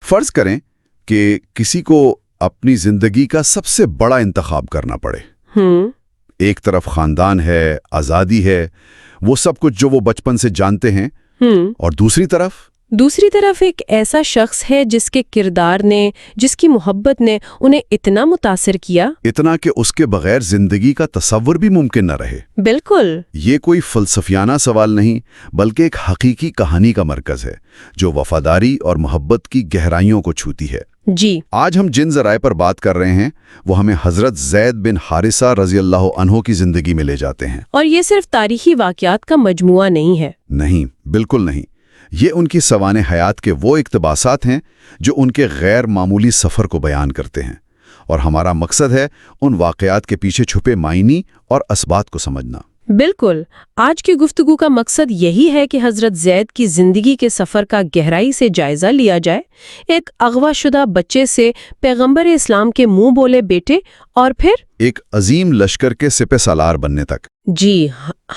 فرض کریں کہ کسی کو اپنی زندگی کا سب سے بڑا انتخاب کرنا پڑے۔ ایک طرف خاندان ہے، آزادی ہے، وہ سب کچھ جو وہ بچپن سے جانتے ہیں، اور دوسری طرف ایک ایسا شخص ہے جس کے کردار نے، جس کی محبت نے انہیں اتنا متاثر کیا، اتنا کہ اس کے بغیر زندگی کا تصور بھی ممکن نہ رہے۔ بالکل، یہ کوئی فلسفیانہ سوال نہیں، بلکہ ایک حقیقی کہانی کا مرکز ہے جو وفاداری اور محبت کی گہرائیوں کو چھوتی ہے۔ جی، آج ہم جن ذرائع پر بات کر رہے ہیں وہ ہمیں حضرت زید بن حارثہ رضی اللہ عنہ کی زندگی میں لے جاتے ہیں۔ اور یہ صرف تاریخی واقعات کا مجموعہ نہیں ہے۔ نہیں، بالکل نہیں۔ یہ ان کی سوانح حیات کے وہ اقتباسات ہیں جو ان کے غیر معمولی سفر کو بیان کرتے ہیں، اور ہمارا مقصد ہے ان واقعات کے پیچھے چھپے معنی اور اسبات کو سمجھنا۔ بالکل، آج کی گفتگو کا مقصد یہی ہے کہ حضرت زید کی زندگی کے سفر کا گہرائی سے جائزہ لیا جائے، ایک اغوا شدہ بچے سے پیغمبر اسلام کے منہ بولے بیٹے، اور پھر ایک عظیم لشکر کے سپہ سالار بننے تک۔ جی،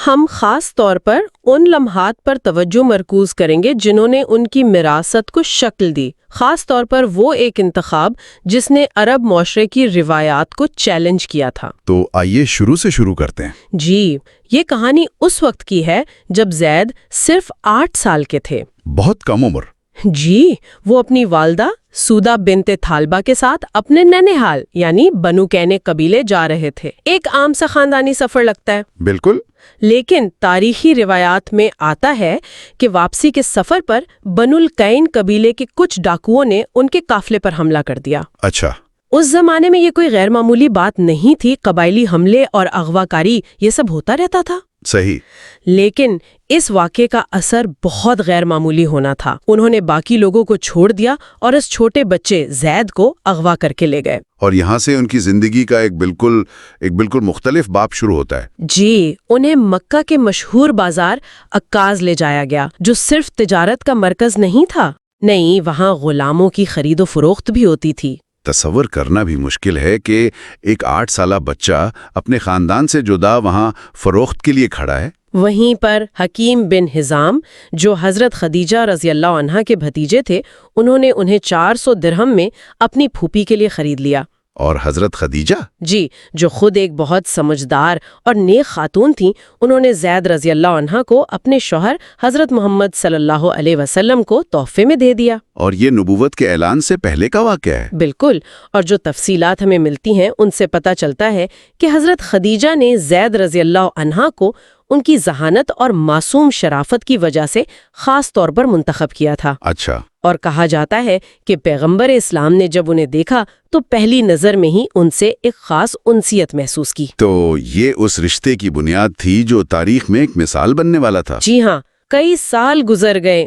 ہم خاص طور پر ان لمحات پر توجہ مرکوز کریں گے جنہوں نے ان کی وراثت کو شکل دی، خاص طور پر وہ ایک انتخاب جس نے عرب معاشرے کی روایات کو چیلنج کیا تھا۔ تو آئیے شروع سے شروع کرتے ہیں۔ جی، یہ کہانی اس وقت کی ہے جب زید صرف 8 سال کے تھے۔ بہت کم عمر۔ جی، وہ اپنی والدہ سودہ بنت تھالبہ کے ساتھ اپنے ننہال یعنی بنو کینے قبیلے جا رہے تھے۔ ایک عام سا خاندانی سفر لگتا ہے، بالکل، لیکن تاریخی روایات میں آتا ہے کہ واپسی کے سفر پر بنو القین قبیلے کے کچھ ڈاکوؤں نے ان کے قافلے پر حملہ کر دیا۔ اچھا۔ اس زمانے میں یہ کوئی غیر معمولی بات نہیں تھی، قبائلی حملے اور اغوا کاری یہ سب ہوتا رہتا تھا۔ صحیح۔ لیکن اس واقعے کا اثر بہت غیر معمولی ہونا تھا۔ انہوں نے باقی لوگوں کو چھوڑ دیا اور اس چھوٹے بچے زید کو اغوا کر کے لے گئے۔ اور یہاں سے ان کی زندگی کا ایک بالکل مختلف باب شروع ہوتا ہے۔ جی، انہیں مکہ کے مشہور بازار عکاظ لے جایا گیا، جو صرف تجارت کا مرکز نہیں تھا، نہیں، وہاں غلاموں کی خرید و فروخت بھی ہوتی تھی۔ تصور کرنا بھی مشکل ہے کہ ایک 8 سالہ بچہ اپنے خاندان سے جدا وہاں فروخت کے لیے کھڑا ہے۔ وہیں پر حکیم بن حزام، جو حضرت خدیجہ رضی اللہ عنہا کے بھتیجے تھے، انہوں نے انہیں 400 درہم میں اپنی پھوپھی کے لیے خرید لیا۔ اور حضرت خدیجہ؟ جی، جو خود ایک بہت سمجھدار اور نیک خاتون تھیں، انہوں نے زید رضی اللہ عنہ کو اپنے شوہر حضرت محمد صلی اللہ علیہ وسلم کو تحفے میں دے دیا۔ اور یہ نبوت کے اعلان سے پہلے کا واقعہ ہے؟ بالکل، اور جو تفصیلات ہمیں ملتی ہیں ان سے پتہ چلتا ہے کہ حضرت خدیجہ نے زید رضی اللہ عنہ کو ان کی ذہانت اور معصوم شرافت کی وجہ سے خاص طور پر منتخب کیا تھا۔ اچھا۔ اور کہا جاتا ہے کہ پیغمبر اسلام نے جب انہیں دیکھا تو پہلی نظر میں ہی ان سے ایک خاص انسیت محسوس کی۔ تو یہ اس رشتے کی بنیاد تھی جو تاریخ میں ایک مثال بننے والا تھا۔ جی ہاں، کئی سال گزر گئے۔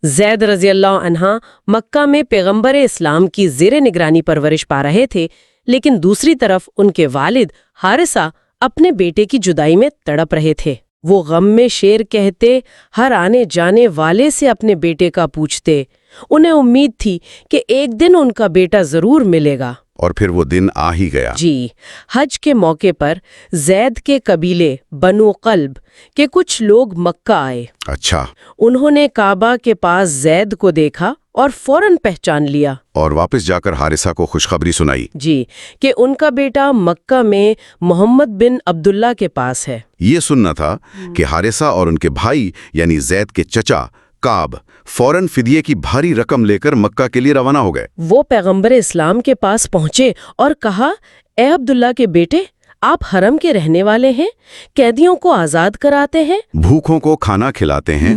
زید رضی اللہ عنہ مکہ میں پیغمبر اسلام کی زیر نگرانی پرورش پا رہے تھے، لیکن دوسری طرف ان کے والد حارثہ اپنے بیٹے کی جدائی میں تڑپ رہے تھے۔ وہ غم میں شیر کہتے، ہر آنے جانے والے سے اپنے بیٹے کا پوچھتے۔ انہیں امید تھی کہ ایک دن ان کا بیٹا ضرور ملے گا۔ اور پھر وہ دن آ ہی گیا۔ جی، حج کے موقع پر زید کے قبیلے بنو قلب کے کچھ لوگ مکہ آئے۔ اچھا۔ انہوں نے کعبہ کے پاس زید کو دیکھا اور فوراً پہچان لیا۔ اور واپس جا کر حارثہ کو خوشخبری سنائی۔ جی، کہ ان کا بیٹا مکہ میں محمد بن عبداللہ کے پاس ہے۔ یہ سننا تھا کہ حارثہ اور ان کے بھائی یعنی زید کے چچا کعب فوراً فدیے کی بھاری رقم لے کر مکہ کے لیے روانہ ہو گئے۔ وہ پیغمبر اسلام کے پاس پہنچے اور کہا، اے عبداللہ کے بیٹے، آپ حرم کے رہنے والے ہیں، قیدیوں کو آزاد کراتے ہیں، بھوکھوں کو کھانا کھلاتے ہیں،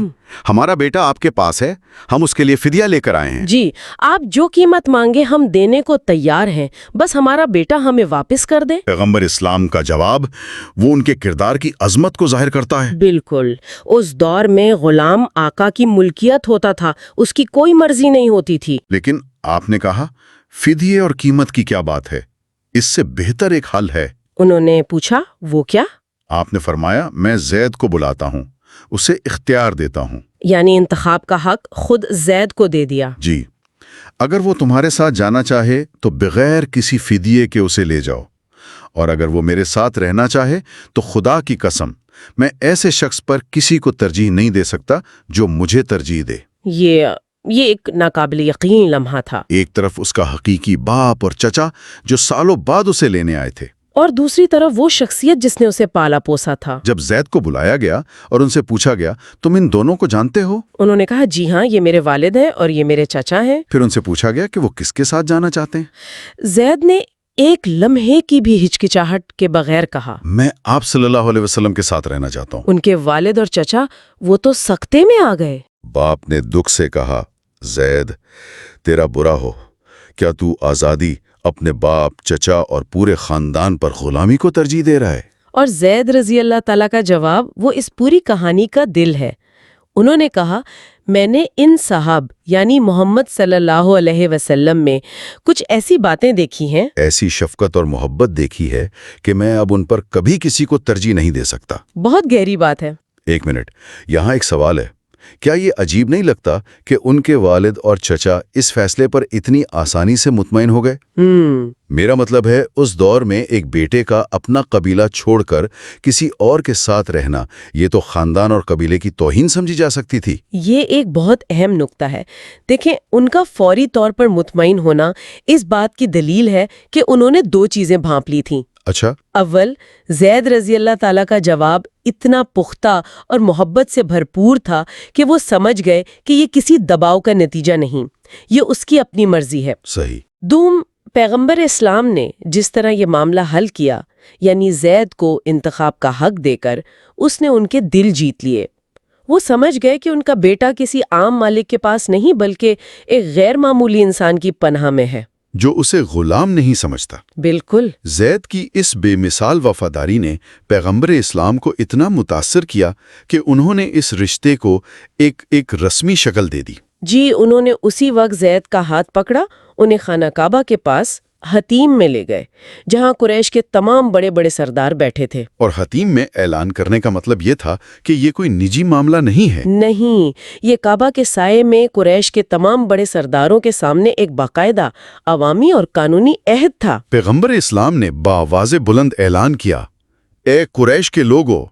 ہمارا بیٹا آپ کے پاس ہے، ہم اس کے لیے فدیہ لے کر آئے ہیں۔ جی، آپ جو قیمت مانگے ہم دینے کو تیار ہیں، بس ہمارا بیٹا ہمیں واپس کر دے۔ پیغمبر اسلام کا جواب وہ ان کے کردار کی عظمت کو ظاہر کرتا ہے۔ بالکل، اس دور میں غلام آقا کی ملکیت ہوتا تھا، اس کی کوئی مرضی نہیں ہوتی تھی۔ لیکن آپ نے کہا فدیے اور قیمت کی کیا بات ہے، اس سے بہتر ایک حل ہے۔ انہوں نے پوچھا، وہ کیا؟ آپ نے فرمایا، میں زید کو بلاتا ہوں، اسے اختیار دیتا ہوں۔ یعنی انتخاب کا حق خود زید کو دے دیا۔ جی، اگر وہ تمہارے ساتھ جانا چاہے تو بغیر کسی فدیے کے اسے لے جاؤ، اور اگر وہ میرے ساتھ رہنا چاہے تو خدا کی قسم میں ایسے شخص پر کسی کو ترجیح نہیں دے سکتا جو مجھے ترجیح دے۔ یہ یہ ایک ناقابل یقین لمحہ تھا۔ ایک طرف اس کا حقیقی باپ اور چچا جو سالوں بعد اسے لینے آئے تھے، اور دوسری طرف وہ شخصیت جس نے اسے پالا پوسا تھا۔ جب زید کو بلایا گیا اور ان سے پوچھا گیا تم ان دونوں کو جانتے ہو؟ انہوں نے کہا جی ہاں، یہ میرے والد ہیں اور یہ میرے چچا ہیں۔ پھر ان سے پوچھا گیا کہ وہ کس کے ساتھ جانا چاہتے ہیں؟ زید نے ایک لمحے کی بھی ہچکچاہٹ کے بغیر کہا میں آپ صلی اللہ علیہ وسلم کے ساتھ رہنا چاہتا ہوں۔ ان کے والد اور چچا وہ تو سکتے میں آ گئے۔ باپ نے دکھ سے کہا زید تیرا برا ہو، کیا تو آزادی اپنے باپ، چچا اور پورے خاندان پر غلامی کو ترجیح دے رہا ہے؟ اور زید رضی اللہ تعالیٰ کا جواب وہ اس پوری کہانی کا دل ہے۔ انہوں نے کہا میں نے ان صاحب یعنی محمد صلی اللہ علیہ وسلم میں کچھ ایسی باتیں دیکھی ہیں، ایسی شفقت اور محبت دیکھی ہے کہ میں اب ان پر کبھی کسی کو ترجیح نہیں دے سکتا۔ بہت گہری بات ہے۔ ایک منٹ، یہاں ایک سوال ہے، کیا یہ عجیب نہیں لگتا کہ ان کے والد اور چچا اس فیصلے پر اتنی آسانی سے مطمئن ہو گئے؟ میرا مطلب ہے اس دور میں ایک بیٹے کا اپنا قبیلہ چھوڑ کر کسی اور کے ساتھ رہنا، یہ تو خاندان اور قبیلے کی توہین سمجھی جا سکتی تھی۔ یہ ایک بہت اہم نکتہ ہے۔ دیکھیں، ان کا فوری طور پر مطمئن ہونا اس بات کی دلیل ہے کہ انہوں نے دو چیزیں بھانپ لی تھیں۔ اچھا، اول، زید رضی اللہ تعالیٰ کا جواب اتنا پختہ اور محبت سے بھرپور تھا کہ وہ سمجھ گئے کہ یہ کسی دباؤ کا نتیجہ نہیں، یہ اس کی اپنی مرضی ہے۔ صحیح۔ دوم، پیغمبر اسلام نے جس طرح یہ معاملہ حل کیا، یعنی زید کو انتخاب کا حق دے کر اس نے ان کے دل جیت لیے۔ وہ سمجھ گئے کہ ان کا بیٹا کسی عام مالک کے پاس نہیں بلکہ ایک غیر معمولی انسان کی پناہ میں ہے، جو اسے غلام نہیں سمجھتا۔ بالکل۔ زید کی اس بے مثال وفاداری نے پیغمبر اسلام کو اتنا متاثر کیا کہ انہوں نے اس رشتے کو ایک رسمی شکل دے دی۔ جی، انہوں نے اسی وقت زید کا ہاتھ پکڑا، انہیں خانہ کعبہ کے پاس حتیم میں لے گئے، جہاں قریش کے تمام بڑے بڑے سردار بیٹھے تھے۔ اور حتیم میں اعلان کرنے کا مطلب یہ تھا کہ یہ کوئی نجی معاملہ نہیں ہے۔ نہیں، یہ کعبہ کے سائے میں قریش کے تمام بڑے سرداروں کے سامنے ایک باقاعدہ عوامی اور قانونی عہد تھا۔ پیغمبر اسلام نے بآواز بلند اعلان کیا، اے قریش کے لوگو،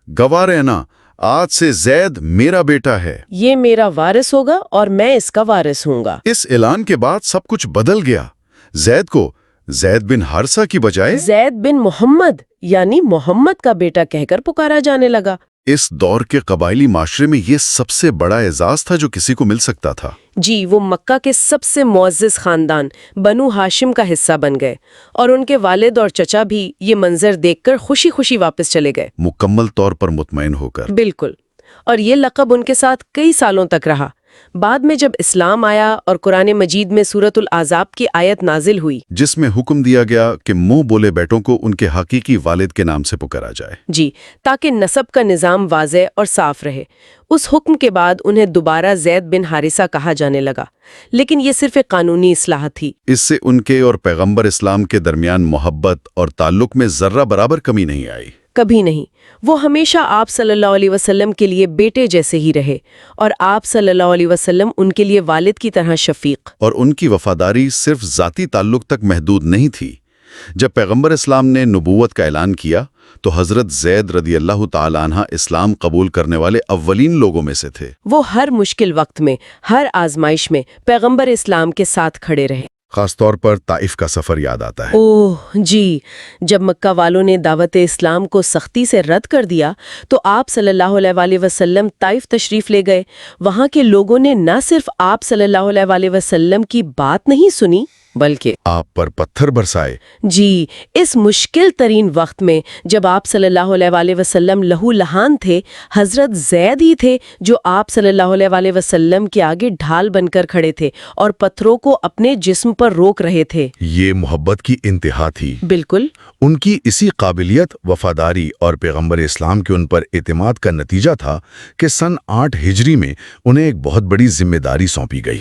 گواہ رہنا، آج سے زید میرا بیٹا ہے، یہ میرا وارث ہوگا اور میں اس کا وارث ہوں گا۔ اس اعلان کے بعد سب کچھ بدل گیا۔ زید کو زید بن حارثہ کی بجائے زید بن محمد یعنی محمد کا بیٹا کہہ کر پکارا جانے لگا۔ اس دور کے قبائلی معاشرے میں یہ سب سے بڑا اعزاز تھا جو کسی کو مل سکتا تھا۔ جی، وہ مکہ کے سب سے معزز خاندان بنو ہاشم کا حصہ بن گئے، اور ان کے والد اور چچا بھی یہ منظر دیکھ کر خوشی خوشی واپس چلے گئے، مکمل طور پر مطمئن ہو کر۔ بالکل۔ اور یہ لقب ان کے ساتھ کئی سالوں تک رہا۔ بعد میں جب اسلام آیا اور قرآن مجید میں سورۃ الاحزاب کی آیت نازل ہوئی جس میں حکم دیا گیا کہ منہ بولے بیٹوں کو ان کے حقیقی والد کے نام سے پکارا جائے، جی، تاکہ نسب کا نظام واضح اور صاف رہے، اس حکم کے بعد انہیں دوبارہ زید بن حارثہ کہا جانے لگا، لیکن یہ صرف ایک قانونی اصلاح تھی۔ اس سے ان کے اور پیغمبر اسلام کے درمیان محبت اور تعلق میں ذرہ برابر کمی نہیں آئی۔ کبھی نہیں۔ وہ ہمیشہ آپ صلی اللہ علیہ وسلم کے لیے بیٹے جیسے ہی رہے، اور آپ صلی اللہ علیہ وسلم ان کے لیے والد کی طرح شفیق۔ اور ان کی وفاداری صرف ذاتی تعلق تک محدود نہیں تھی۔ جب پیغمبر اسلام نے نبوت کا اعلان کیا تو حضرت زید رضی اللہ تعالی عنہ اسلام قبول کرنے والے اولین لوگوں میں سے تھے۔ وہ ہر مشکل وقت میں، ہر آزمائش میں پیغمبر اسلام کے ساتھ کھڑے رہے۔ خاص طور پر طائف کا سفر یاد آتا ہے۔ اوہ جی، جب مکہ والوں نے دعوت اسلام کو سختی سے رد کر دیا تو آپ صلی اللہ علیہ وسلم طائف تشریف لے گئے۔ وہاں کے لوگوں نے نہ صرف آپ صلی اللہ علیہ وسلم کی بات نہیں سنی بلکہ آپ پر پتھر برسائے۔ جی، اس مشکل ترین وقت میں جب آپ صلی اللہ علیہ وسلم لہو لہان تھے، حضرت زید ہی تھے جو آپ صلی اللہ علیہ وسلم کے آگے ڈھال بن کر کھڑے تھے اور پتھروں کو اپنے جسم پر روک رہے تھے۔ یہ محبت کی انتہا تھی۔ بالکل۔ ان کی اسی قابلیت، وفاداری اور پیغمبر اسلام کے ان پر اعتماد کا نتیجہ تھا کہ سن 8 ہجری میں انہیں ایک بہت بڑی ذمہ داری سونپی گئی۔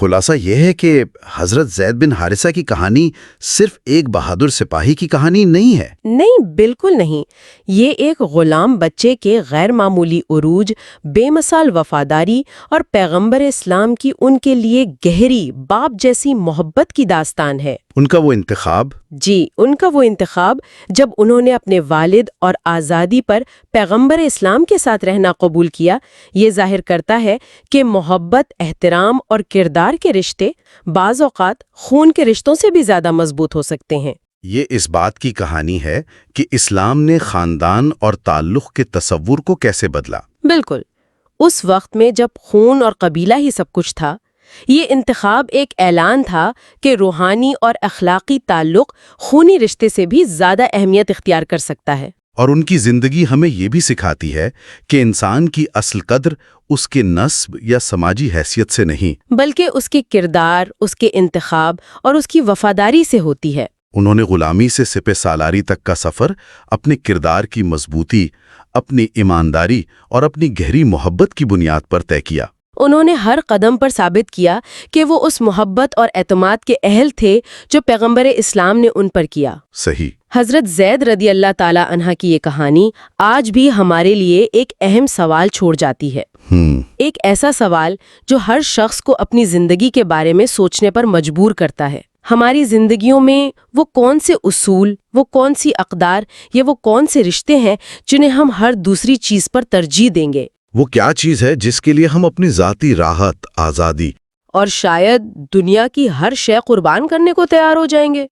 خلاصہ یہ ہے کہ حضرت زید بن حارثہ کی کہانی صرف ایک بہادر سپاہی کی کہانی نہیں ہے۔ نہیں، بالکل نہیں۔ یہ ایک غلام بچے کے غیر معمولی عروج، بے مثال وفاداری اور پیغمبر اسلام کی ان کے لیے گہری باپ جیسی محبت کی داستان ہے۔ ان کا وہ انتخاب، جی، ان کا وہ انتخاب جب انہوں نے اپنے والد اور آزادی پر پیغمبر اسلام کے ساتھ رہنا قبول کیا، یہ ظاہر کرتا ہے کہ محبت، احترام اور کردار کے رشتے بعض اوقات خون کے رشتوں سے بھی زیادہ مضبوط ہو سکتے ہیں۔ یہ اس بات کی کہانی ہے کہ اسلام نے خاندان اور تعلق کے تصور کو کیسے بدلا۔ بالکل، اس وقت میں جب خون اور قبیلہ ہی سب کچھ تھا، یہ انتخاب ایک اعلان تھا کہ روحانی اور اخلاقی تعلق خونی رشتے سے بھی زیادہ اہمیت اختیار کر سکتا ہے۔ اور ان کی زندگی ہمیں یہ بھی سکھاتی ہے کہ انسان کی اصل قدر اس کے نسب یا سماجی حیثیت سے نہیں، بلکہ اس کے کردار، اس کے انتخاب اور اس کی وفاداری سے ہوتی ہے۔ انہوں نے غلامی سے سپہ سالاری تک کا سفر اپنے کردار کی مضبوطی، اپنی ایمانداری اور اپنی گہری محبت کی بنیاد پر طے کیا۔ انہوں نے ہر قدم پر ثابت کیا کہ وہ اس محبت اور اعتماد کے اہل تھے جو پیغمبر اسلام نے ان پر کیا۔ صحیح۔ حضرت زید رضی اللہ تعالی عنہ کی یہ کہانی آج بھی ہمارے لیے ایک اہم سوال چھوڑ جاتی ہے۔ ایک ایسا سوال جو ہر شخص کو اپنی زندگی کے بارے میں سوچنے پر مجبور کرتا ہے۔ ہماری زندگیوں میں وہ کون سے اصول، وہ کون سی اقدار یا وہ کون سے رشتے ہیں جنہیں ہم ہر دوسری چیز پر ترجیح دیں گے؟ وہ کیا چیز ہے جس کے لیے ہم اپنی ذاتی راحت، آزادی اور شاید دنیا کی ہر شے قربان کرنے کو تیار ہو جائیں گے؟